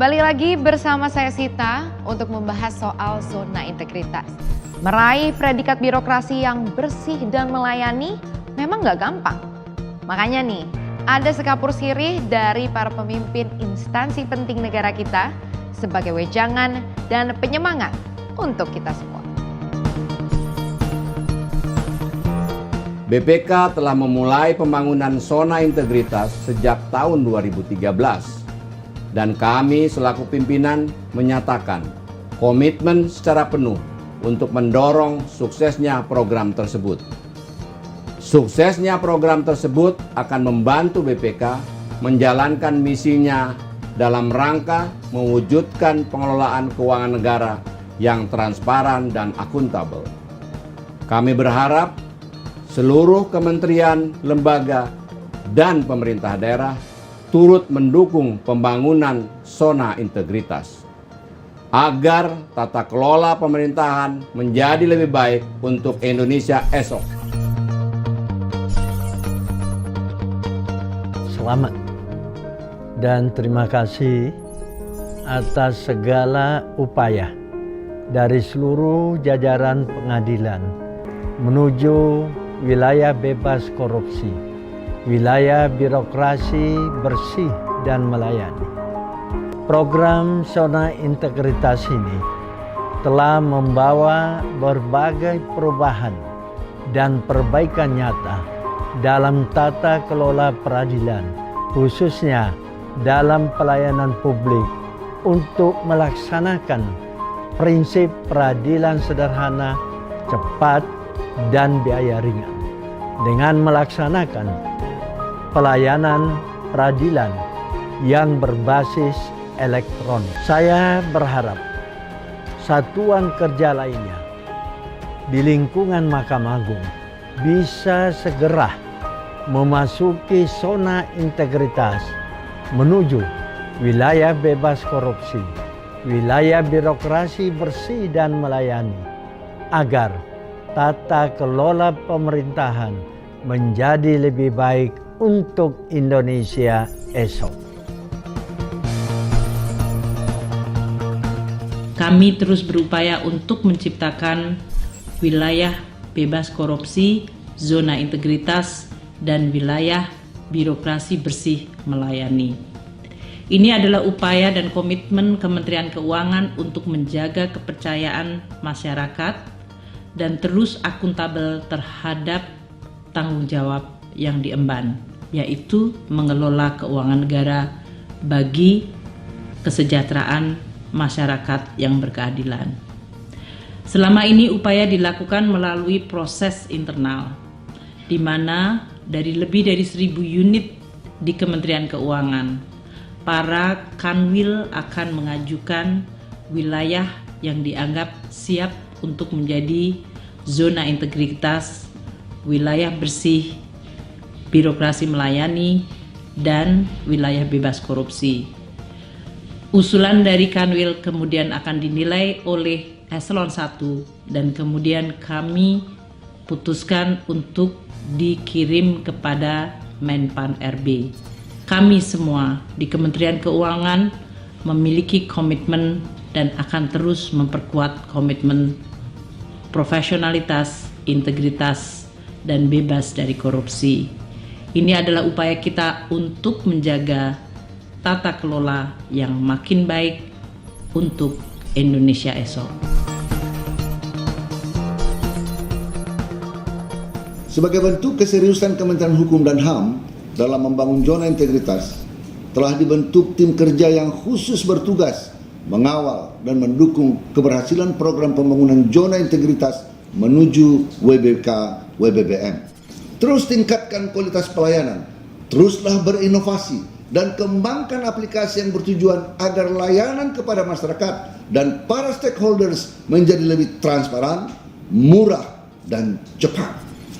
Kembali lagi bersama saya Sita untuk membahas soal zona integritas. Meraih predikat birokrasi yang bersih dan melayani memang gak gampang. Makanya nih, ada sekapur sirih dari para pemimpin instansi penting negara kita sebagai wejangan dan penyemangat untuk kita semua. BPK telah memulai pembangunan zona integritas sejak tahun 2013. Dan kami selaku pimpinan menyatakan komitmen secara penuh untuk mendorong suksesnya program tersebut. Suksesnya program tersebut akan membantu BPK menjalankan misinya dalam rangka mewujudkan pengelolaan keuangan negara yang transparan dan akuntabel. Kami berharap seluruh kementerian, lembaga, dan pemerintah daerah turut mendukung pembangunan zona integritas agar tata kelola pemerintahan menjadi lebih baik untuk Indonesia esok. Selamat dan terima kasih atas segala upaya dari seluruh jajaran pengadilan menuju wilayah bebas korupsi, wilayah birokrasi bersih dan melayani. Program zona integritas ini telah membawa berbagai perubahan dan perbaikan nyata dalam tata kelola peradilan, khususnya dalam pelayanan publik untuk melaksanakan prinsip peradilan sederhana, cepat, dan biaya ringan. Dengan melaksanakan pelayanan peradilan yang berbasis elektronik. Saya berharap satuan kerja lainnya di lingkungan Mahkamah Agung bisa segera memasuki zona integritas menuju wilayah bebas korupsi, wilayah birokrasi bersih dan melayani, agar tata kelola pemerintahan menjadi lebih baik untuk Indonesia esok. Kami terus berupaya untuk menciptakan wilayah bebas korupsi, zona integritas, dan wilayah birokrasi bersih melayani. Ini adalah upaya dan komitmen Kementerian Keuangan untuk menjaga kepercayaan masyarakat dan terus akuntabel terhadap tanggung jawab yang diemban, yaitu mengelola keuangan negara bagi kesejahteraan masyarakat yang berkeadilan. Selama ini upaya dilakukan melalui proses internal, di mana dari lebih dari 1.000 unit di Kementerian Keuangan, para kanwil akan mengajukan wilayah yang dianggap siap untuk menjadi zona integritas, wilayah bersih, birokrasi melayani, dan wilayah bebas korupsi. Usulan dari kanwil kemudian akan dinilai oleh eselon 1 dan kemudian kami putuskan untuk dikirim kepada Menpan RB. Kami semua di Kementerian Keuangan memiliki komitmen dan akan terus memperkuat komitmen profesionalitas, integritas, dan bebas dari korupsi. Ini adalah upaya kita untuk menjaga tata kelola yang makin baik untuk Indonesia esok. Sebagai bentuk keseriusan Kementerian Hukum dan HAM dalam membangun zona integritas, telah dibentuk tim kerja yang khusus bertugas mengawal dan mendukung keberhasilan program pembangunan zona integritas menuju WBK WBBM. Terus tingkatkan kualitas pelayanan, teruslah berinovasi dan kembangkan aplikasi yang bertujuan agar layanan kepada masyarakat dan para stakeholders menjadi lebih transparan, murah, dan cepat.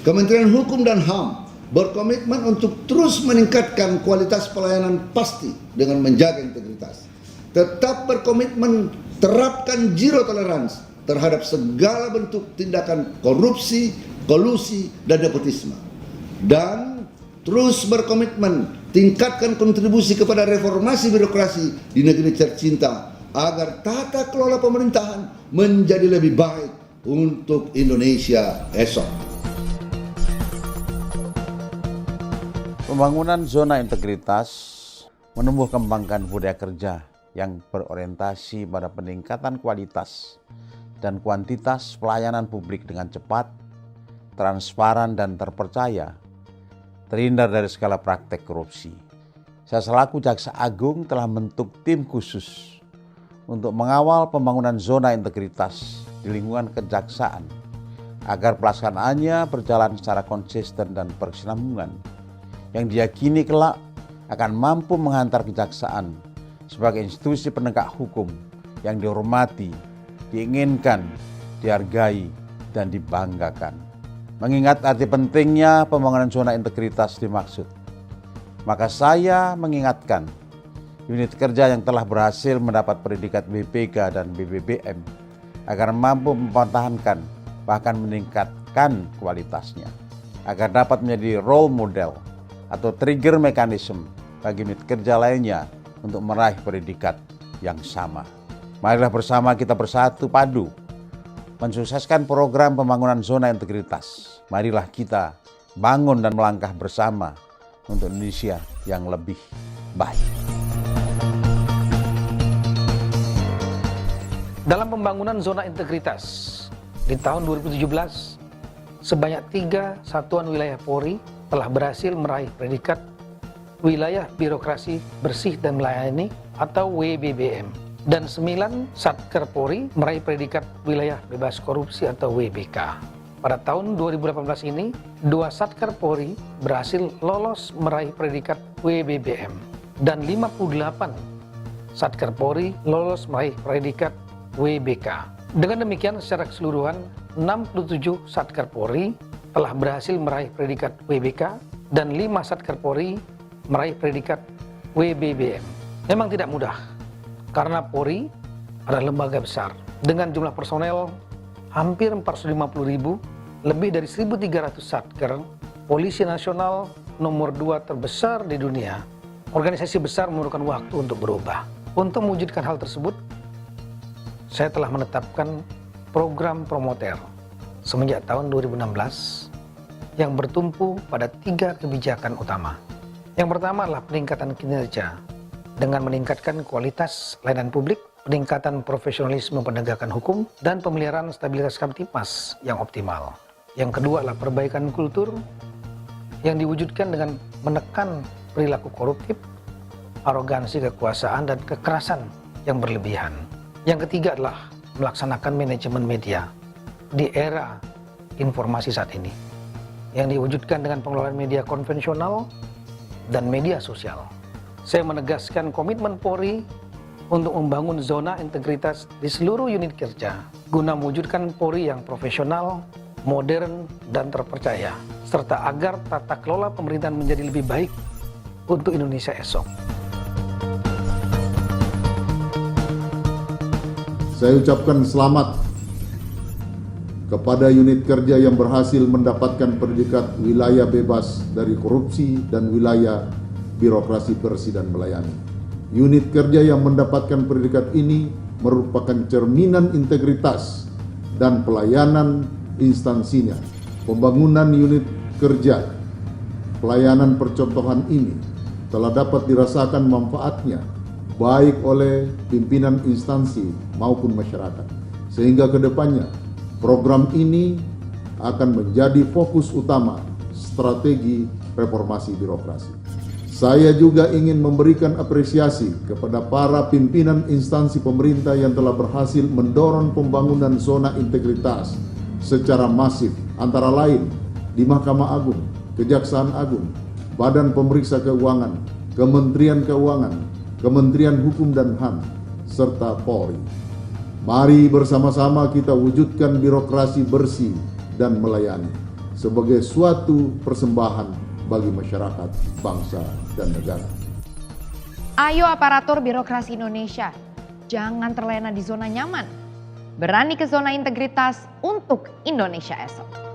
Kementerian Hukum dan HAM berkomitmen untuk terus meningkatkan kualitas pelayanan pasti dengan menjaga integritas. Tetap berkomitmen terapkan zero tolerance terhadap segala bentuk tindakan korupsi, kolusi, dan nepotisme. Dan terus berkomitmen tingkatkan kontribusi kepada reformasi birokrasi di negeri tercinta agar tata kelola pemerintahan menjadi lebih baik untuk Indonesia esok. Pembangunan zona integritas menumbuh kembangkan budaya kerja yang berorientasi pada peningkatan kualitas dan kuantitas pelayanan publik dengan cepat, transparan dan terpercaya, terhindar dari segala praktek korupsi. Saya selaku Jaksa Agung telah membentuk tim khusus untuk mengawal pembangunan zona integritas di lingkungan kejaksaan agar pelaksanaannya berjalan secara konsisten dan berkesinambungan yang diyakini kelak akan mampu menghantar kejaksaan sebagai institusi penegak hukum yang dihormati, diinginkan, dihargai, dan dibanggakan. Mengingat arti pentingnya pembangunan zona integritas dimaksud, maka saya mengingatkan unit kerja yang telah berhasil mendapat predikat BPK dan BBBM agar mampu mempertahankan bahkan meningkatkan kualitasnya, agar dapat menjadi role model atau trigger mechanism bagi unit kerja lainnya untuk meraih predikat yang sama. Marilah bersama kita bersatu padu mensukseskan program pembangunan zona integritas. Marilah kita bangun dan melangkah bersama untuk Indonesia yang lebih baik. Dalam pembangunan zona integritas di tahun 2017, sebanyak 3 satuan wilayah Polri telah berhasil meraih predikat Wilayah Birokrasi Bersih dan Melayani atau WBBM, dan 9 Satker Polri meraih predikat Wilayah Bebas Korupsi atau WBK. Pada tahun 2018 ini, 2 Satker Polri berhasil lolos meraih predikat WBBM dan 58 Satker Polri lolos meraih predikat WBK. Dengan demikian, secara keseluruhan 67 Satker Polri telah berhasil meraih predikat WBK dan 5 Satker Polri meraih predikat WBBM. Memang tidak mudah, karena Polri adalah lembaga besar dengan jumlah personel hampir 450.000, lebih dari 1.300 Satker, Polisi Nasional nomor 2 terbesar di dunia. Organisasi besar memerlukan waktu untuk berubah. Untuk mewujudkan hal tersebut, saya telah menetapkan program Promoter semenjak tahun 2016 yang bertumpu pada 3 kebijakan utama. Yang pertama adalah peningkatan kinerja dengan meningkatkan kualitas layanan publik, peningkatan profesionalisme penegakan hukum, dan pemeliharaan stabilitas Kamtibmas yang optimal. Yang kedua adalah perbaikan kultur yang diwujudkan dengan menekan perilaku koruptif, arogansi kekuasaan, dan kekerasan yang berlebihan. Yang ketiga adalah melaksanakan manajemen media di era informasi saat ini, yang diwujudkan dengan pengelolaan media konvensional dan media sosial. Saya menegaskan komitmen Polri untuk membangun zona integritas di seluruh unit kerja guna mewujudkan Polri yang profesional, modern, dan terpercaya, serta agar tata kelola pemerintahan menjadi lebih baik untuk Indonesia esok. Saya ucapkan selamat kepada unit kerja yang berhasil mendapatkan predikat wilayah bebas dari korupsi dan wilayah birokrasi bersih dan melayani. Unit kerja yang mendapatkan predikat ini merupakan cerminan integritas dan pelayanan instansinya. Pembangunan unit kerja pelayanan percontohan ini telah dapat dirasakan manfaatnya baik oleh pimpinan instansi maupun masyarakat, sehingga kedepannya program ini akan menjadi fokus utama strategi reformasi birokrasi. Saya juga ingin memberikan apresiasi kepada para pimpinan instansi pemerintah yang telah berhasil mendorong pembangunan zona integritas secara masif, antara lain di Mahkamah Agung, Kejaksaan Agung, Badan Pemeriksa Keuangan, Kementerian Keuangan, Kementerian Hukum dan HAM, serta Polri. Mari bersama-sama kita wujudkan birokrasi bersih dan melayani sebagai suatu persembahan bagi masyarakat, bangsa, dan negara. Ayo aparatur birokrasi Indonesia, jangan terlena di zona nyaman. Berani ke zona integritas untuk Indonesia esok.